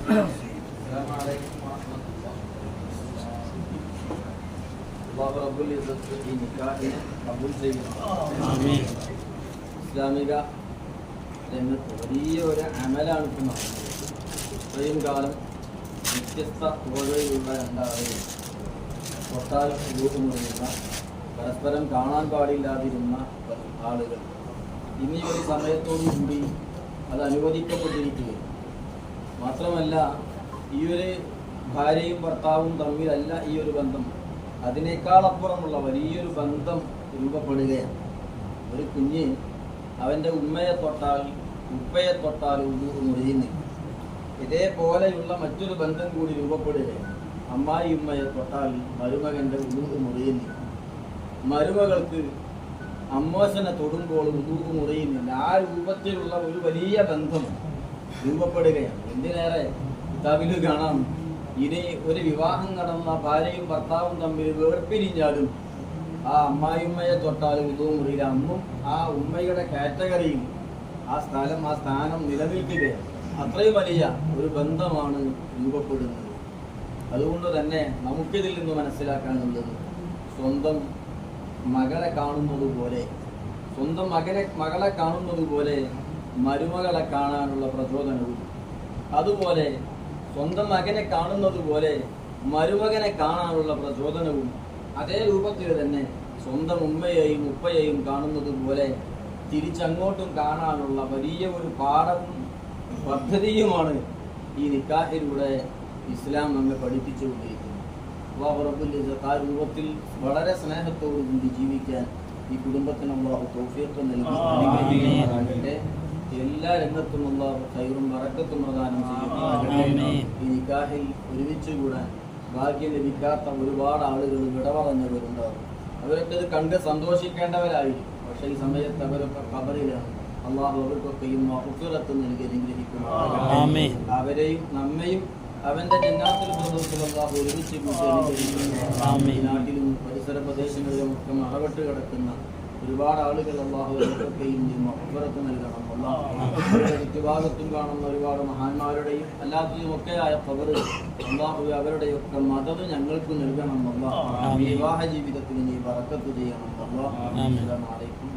السلام عليكم ورحمة الله. الله رب العزة في നിക്കാഹിനെ കബൂൽ ചെയ്യണം. ആമീൻ. ഇസ്ലാമിക രംഗത്ത് വലിയ ഒരു അമലാണ് ഇപ്പോൾ നടന്നത്. ഇത്രയും കാലം വ്യത്യസ്ത തുകകളിലുള്ള രണ്ടാളുകൾ തൊട്ടാൽ രൂപമുള്ള പരസ്പരം കാണാൻ പാടില്ലാതിരുന്ന ആളുകൾ ഇനി ഒരു സമയത്തോടു കൂടി അത് അനുവദിക്കപ്പെട്ടിരിക്കുകയും മാത്രമല്ല ഈ ഒരു ഭാര്യയും ഭർത്താവും തമ്മിലല്ല ഈ ഒരു ബന്ധം, അതിനേക്കാളപ്പുറമുള്ള വലിയൊരു ബന്ധം രൂപപ്പെടുകയാണ്. ഒരു കുഞ്ഞ് അവൻ്റെ ഉമ്മയെ തൊട്ടാൽ ഉപ്പയെ തൊട്ടാൽ മുറിയുന്നില്ല. ഇതേപോലെയുള്ള മറ്റൊരു ബന്ധം കൂടി രൂപപ്പെടുകയാണ്. അമ്മായി ഉമ്മയെ തൊട്ടാൽ മരുമകൻ്റെ മുറിയുന്നില്ല. മരുമകൾക്ക് അമ്മോശനെ തൊടുമ്പോൾ മുറിയുന്നില്ല. ആ രൂപത്തിലുള്ള ഒരു വലിയ ബന്ധം രൂപപ്പെടുകയാണ്. എന്തിനേറെ കിതാബിൽ കാണാം, ഇനി ഒരു വിവാഹം നടന്ന ഭാര്യയും ഭർത്താവും തമ്മിൽ വേർപിരിഞ്ഞാലും ആ അമ്മായിമ്മയെ തൊട്ടാലും മുറിയില്ല. അന്നും ആ ഉമ്മയുടെ കാറ്റഗറിയിൽ ആ സ്ഥാനം നിലനിൽക്കുകയാണ്. അത്രയും വലിയ ഒരു ബന്ധമാണ് രൂപപ്പെടുന്നത്. അതുകൊണ്ട് തന്നെ നമുക്കിതിൽ നിന്ന് മനസ്സിലാക്കാനുള്ളത്, സ്വന്തം മകളെ കാണുന്നത് പോലെ, സ്വന്തം മകളെ കാണുന്നത് പോലെ മരുമകളെ കാണാനുള്ള പ്രചോദനവും, അതുപോലെ സ്വന്തം മകനെ കാണുന്നത് പോലെ മരുമകനെ കാണാനുള്ള പ്രചോദനവും, അതേ രൂപത്തിൽ തന്നെ സ്വന്തം ഉമ്മയെയും ഉപ്പയെയും കാണുന്നത് പോലെ തിരിച്ചങ്ങോട്ടും കാണാനുള്ള വലിയ ഒരു പാഠവും പദ്ധതിയുമാണ് ഈ നിക്കാഹിലൂടെ ഇസ്ലാം നമ്മെ പഠിപ്പിച്ചുകൊണ്ടിരിക്കുന്നത്. അല്ലാഹു റബ്ബുൽ ഇസ്സത്ത് ആ രൂപത്തിൽ വളരെ സ്നേഹത്തോടു കൂടി ജീവിക്കാൻ ഈ കുടുംബത്തിന് അല്ലാഹു തൗഫീഖ് നൽകി എല്ലാ രംഗത്തും അല്ലാഹു ഖൈറും ബറക്കത്തും പ്രദാനം ചെയ്യുന്നു. ഈ നിക്കാഹിൽ ഒരുമിച്ച് കൂടാൻ ഭാഗ്യം ലഭിക്കാത്ത ഒരുപാട് ആളുകൾ വിടപറഞ്ഞവരുണ്ടാകും. അവരൊക്കെ ഇത് കണ്ട് സന്തോഷിക്കേണ്ടവരായിരിക്കും. പക്ഷേ ഈ സമയത്ത് അവരൊക്കെ ഖബറിലാണ്. അല്ലാഹു അവർക്കൊക്കെയും മഗ്ഫിറത്ത് നൽകി അനുഗ്രഹിക്കുന്നു. അവരെയും നമ്മയും അവന്റെ ജന്നാത്തുൽ ഫിർദൗസിൽ അല്ലാഹു ഒരുമിച്ച് കൂട്ടി അനുഗ്രഹിക്കുന്നു. ഈ നാട്ടിലും പരിസര പ്രദേശങ്ങളിലും ഒക്കെ മറവിട്ട് കിടക്കുന്ന ഒരുപാട് ആളുകൾ അല്ലാഹു അവർക്കൊക്കെയും മഗ്ഫിറത്ത് നൽകണം. അല്ലാഹു ചുറ്റുഭാഗത്തും കാണുന്ന ഒരുപാട് മഹാന്മാരുടെയും അല്ലാത്തതും ഒക്കെയായ ഖബർ അല്ലാഹു അവരുടെയൊക്കെ മദദ് ഞങ്ങൾക്ക് നൽകണം. അല്ലാഹു വിവാഹ ജീവിതത്തിൽ നീ ബറക്കത്ത് ചെയ്യണം. അല്ലാഹു അസ്സലാമു അലൈക്കും.